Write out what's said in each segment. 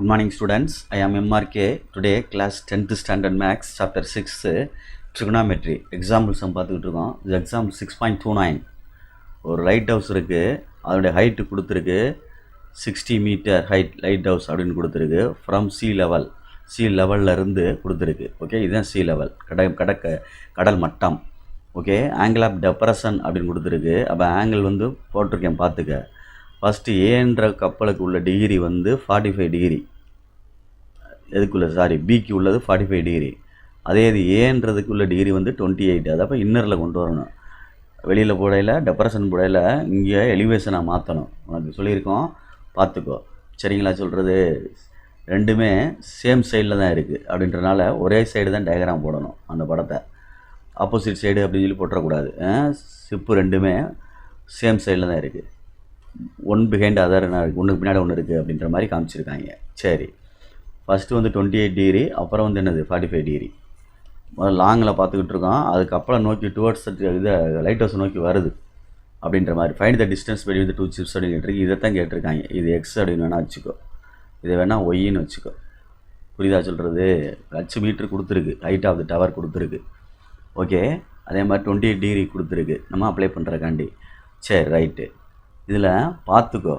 Good morning students, I am MRK. Today class 10th standard maths chapter 6 trigonometry example sum பார்த்துக்கிட்டு இருக்கோம். இது example 6.29. ஒரு light house இருக்குது, அதோடைய ஹைட்டு கொடுத்துருக்கு 60 மீட்டர் ஹைட் லைட் ஹவுஸ் அப்படின்னு கொடுத்துருக்கு. ஃப்ரம் சி லெவலில் இருந்து கொடுத்துருக்கு. ஓகே, இதுதான் சி லெவல், கடல் மட்டம். ஓகே, ஆங்கிள் ஆஃப் டெப்ரஷன் அப்படின்னு கொடுத்துருக்கு. அப்போ ஆங்கிள் வந்து போட்டிருக்கேன் பார்த்துக்க. ஃபஸ்ட்டு ஏன்ற கப்பலுக்கு உள்ள டிகிரி வந்து 45 டிகிரி, பிக்கு உள்ளது 45 டிகிரி. அதே இது ஏன்றதுக்கு உள்ள டிகிரி வந்து 28. அதை அப்போ இன்னரில் கொண்டு வரணும். வெளியில் போடையில் டெப்ரஷன் போடையில் இங்கே எலிவேஷனை மாற்றணும். உனக்கு சொல்லியிருக்கோம், பார்த்துக்கோ. சரிங்களா? சொல்கிறது ரெண்டுமே சேம் சைடில் தான் இருக்குது அப்படின்றனால ஒரே சைடு தான் டயக்ராம் போடணும். அந்த படத்தை ஆப்போசிட் சைடு அப்படின்னு சொல்லி போட்டுறக்கூடாது. சிப்பு ரெண்டுமே சேம் சைடில் தான் இருக்குது. ஒன் பிஹைண்ட் அதர் ஒன்றுக்கு பின்னாடி ஒன்று இருக்குது அப்படின்ற மாதிரி காமிச்சிருக்காங்க. சரி, ஃபஸ்ட்டு வந்து 28 டிகிரி, அப்புறம் வந்து என்னது 45 டிகிரி. முதல்ல லாங்கில் பார்த்துக்கிட்டு இருக்கோம். அதுக்கப்புறம் நோக்கி டுவர்ட்ஸ் இது லைட் ஹவுஸ் நோக்கி வருது அப்படின்ற மாதிரி. Find the distance between the two chips அப்படின்னு கேட்டிருக்கு. இதைத்தான் கேட்டிருக்காங்க. இது எக்ஸ் அப்படின்னு வேணால் வச்சுக்கோ, இதை வேணால் ஒய்ன்னு வச்சுக்கோ. புரியுதா சொல்கிறது? 8 மீட்டர் கொடுத்துருக்கு, ஹைட் ஆஃப் த டவர் கொடுத்துருக்கு. ஓகே, அதே மாதிரி 28 டிகிரி கொடுத்துருக்கு நம்ம அப்ளை பண்ணுறக்காண்டி. சரி, ரைட்டு. இதில் பார்த்துக்கோ,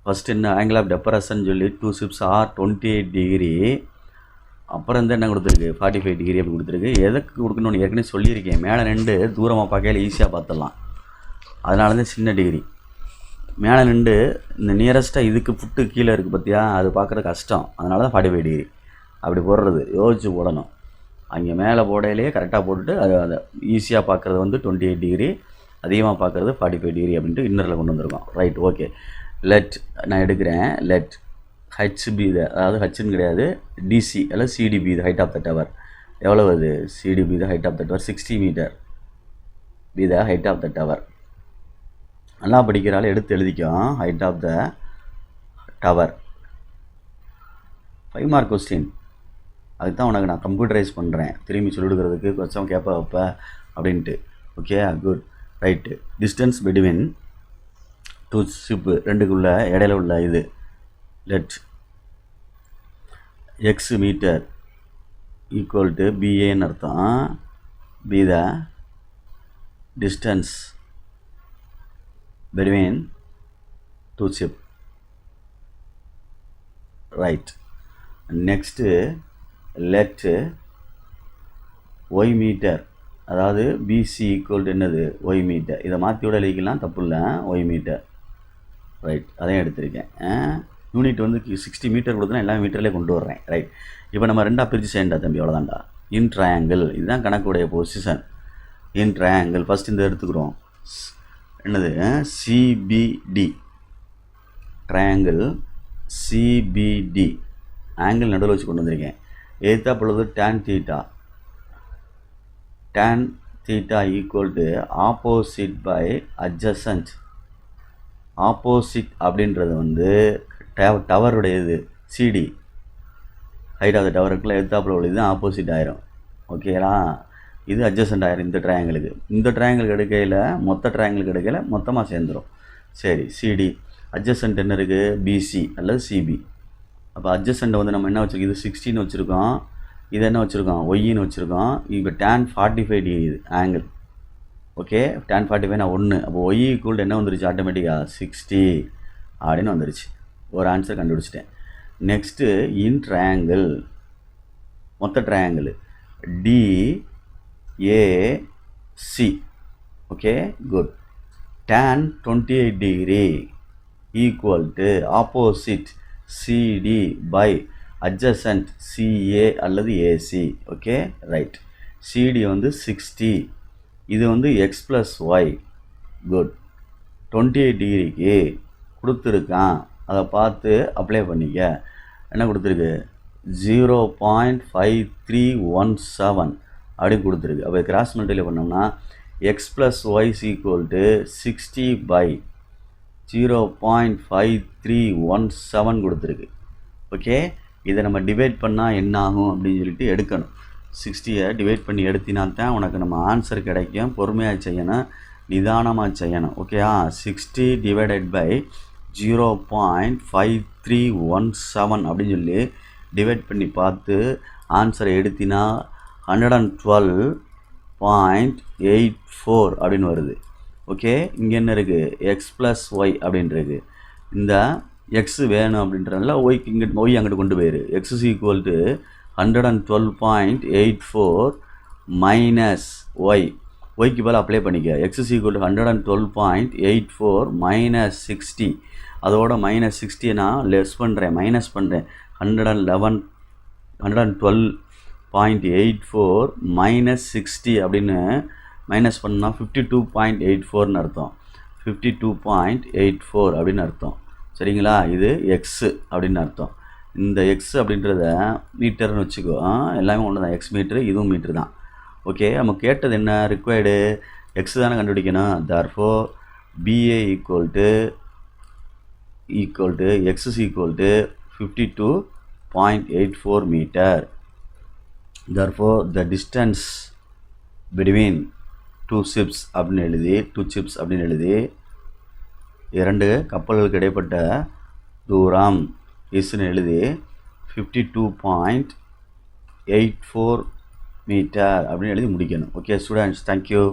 ஃபஸ்ட்டு என்ன ஆங்கிள் ஆஃப் டெப்ரஷன் சொல்லி 2 chips ஆர் 28 டிகிரி, அப்புறம் வந்து என்ன கொடுத்துருக்கு 45 டிகிரி அப்படி கொடுத்துருக்கு. எதுக்கு கொடுக்கணும்னு ஏற்கனவே சொல்லியிருக்கேன். மேலே நின்று தூரமாக பார்க்கையில் ஈஸியாக பார்த்துடலாம், அதனால தான் சின்ன டிகிரி. மேலே நின்று இந்த நியரஸ்ட்டாக இதுக்கு புட்டு கீழே இருக்குது பார்த்தியா, அது பார்க்குறது கஷ்டம், அதனால தான் 45 டிகிரி அப்படி போடுறது. யோசிச்சு போடணும். அங்கே மேலே போடையிலேயே கரெக்டாக போட்டுட்டு அதை ஈஸியாக பார்க்குறது வந்து 28 டிகிரி, அதிகமாக பார்க்குறது 45 டிகிரி அப்படின்ட்டு இன்னரில் கொண்டு வந்திருக்கோம். Right, okay. லெட் நான் எடுக்கிறேன். லெட் ஹெச்பி, அதாவது ஹெச்னு கிடையாது, டிசி அல்லது சிடிபி இது ஹைட் ஆஃப் த டவர். எவ்வளோ அது? சிடிபி இது height of the tower 60 metre be the height of the tower. நல்லா படிக்கிறாலும் எடுத்து எழுதிக்கும். Height of the tower 5 mark question. அதுக்கு தான் உனக்கு நான் கம்ப்யூட்டரைஸ் பண்ணுறேன், திரும்பி சொல்லிடுக்கிறதுக்கு கொஞ்சம் கேட்ப வைப்ப அப்படின்ட்டு. Okay, good. Right. Distance between two ship ரெண்டுக்குள்ள இடையில உள்ள இது let x metre equal to பிஏன்னு அர்த்தம். Be the distance between two ship. Right. Next let y metre, அதாவது பிசி ஈக்குவல் டு என்னது ஒய் மீட்டர். இதை மாற்றியோட எழுதிக்கலாம், தப்பு இல்லை. Y metre. ரைட், அதையும் எடுத்திருக்கேன். யூனிட் வந்து 60 மீட்டர் கொடுத்தனா எல்லா மீட்டர்லேயே கொண்டு வர்றேன். ரைட், இப்போ நம்ம ரெண்டாக பிரித்து செய்யண்டா தம்பி, அவ்வளோதான்டா. இன் ட்ரையாங்கிள், இதுதான் கணக்குடைய பொசிஷன். இன் ட்ரையாங்கிள் ஃபஸ்ட் இந்த எடுத்துக்கிறோம். என்னது? CBT triangle CBT. ஆங்கிள் நடுவில் வச்சு கொண்டு வந்திருக்கேன். எய்த்தா பொழுது tan theta equal to opposite by adjacent. Opposite அப்படின்றது வந்து டவருடையது சிடி, ஹைட் ஆஃப் த டவருக்குள்ளே எத்தாப்பில் உள்ளது ஆப்போசிட் ஆயிரும். ஓகேங்களா? இது அட்ஜசன்ட் ஆயிரும் இந்த ட்ரையாங்கிளுக்கு. இந்த ட்ரையாங்கிளுக்கு எடுக்கையில் மொத்த ட்ரையாங்கிளுக்கு எடுக்கையில் மொத்தமாக சேர்ந்துடும். சரி, சிடி அட்ஜசன்ட் என்ன இருக்குது? பிசி அல்லது சிபி. அப்போ அட்ஜசன்ட் வந்து நம்ம என்ன வச்சுருக்கோம்? இது 60ன்னு வச்சுருக்கோம், இது என்ன வச்சுருக்கோம்? ஒய்ன்னு வச்சுருக்கோம். இப்போ tan 45 டிகிரி இது ஆங்கிள். ஓகே, tan 45 நான் 1. அப்போ ஒய் ஈக்குவல் என்ன வந்துருச்சு? ஆட்டோமேட்டிக்காக 60 அப்படின்னு வந்துருச்சு. ஒரு ஆன்சர் கண்டுபிடிச்சிட்டேன். நெக்ஸ்ட்டு இன் ட்ரையாங்கிள், மொத்த triangle DAC. Okay, good. tan 28 degree equal to opposite CD by adjacent CA அல்லது ஏசி. Okay, right. சிடி வந்து 60, இது வந்து எக்ஸ் ப்ளஸ் ஒய். குட். 28 டிகிரிக்கு கொடுத்துருக்கான், அதை பார்த்து அப்ளை பண்ணிக்க. என்ன கொடுத்துருக்கு? 0.5317 அப்படின்னு கொடுத்துருக்கு. அப்போ கிராஸ் மல்டிப்ளை பண்ணோம்னா x plus y equal to 60 by 0.5317 கொடுத்துருக்கு. ஓகே, இதை நம்ம டிவைட் பண்ணால் என்ன ஆகும் அப்படின்னு சொல்லிட்டு எடுக்கணும். 60யை டிவைட் பண்ணி எடுத்தினா தான் உனக்கு நம்ம ஆன்சர் கிடைக்கும். பொறுமையாக செய்யணும், நிதானமாக செய்யணும். ஓகேயா? 60 டிவைடட் பை 0.5317 அப்படின்னு சொல்லி டிவைட் பண்ணி பார்த்து ஆன்சரை எடுத்தினா 112.84 அப்படின்னு வருது. ஓகே, இங்கே என்ன இருக்குது, எக்ஸ் ப்ளஸ் ஒய் அப்படின்றது. இந்த எக்ஸ் வேணும் அப்படின்றதுனால ஒய்க்கு இங்கே ஒய் அங்கிட்டு கொண்டு போயிரு. X is equal to 112.84 minus y. ஒய்க்கு பதில் அப்ளை பண்ணிக்க. X is equal to 112.84 minus 60. அதோட மைனஸ் 60 நான் லெஸ் பண்ணுறேன், மைனஸ் பண்ணுறேன். 112.84 மைனஸ் 60 அப்படின்னு மைனஸ் பண்ணால் 52.84ன்னு அர்த்தம். 52.84 அப்படின்னு அர்த்தம். சரிங்களா, இது எக்ஸு அப்படின்னு அர்த்தம். இந்த எக்ஸ் அப்படின்றத மீட்டர்னு வச்சுக்கோ. எல்லாமே ஒன்று தான், எக்ஸ் மீட்ரு, இதுவும் மீட்ரு தான். ஓகே, நம்ம கேட்டது என்ன, ரிக்வயர்டு எக்ஸ் தானே கண்டுபிடிக்கணும். therefore BA equal to x is equal to 52.84 metre. therefore the distance between two ships அப்படின்னு எழுதி இரண்டு கப்பல்களுக்கு இடைப்பட்ட தூரம் இஸ்ன்னு எழுதி 52.84 மீட்டர் அப்படின்னு எழுதி முடிக்கணும். Okay students, thank you.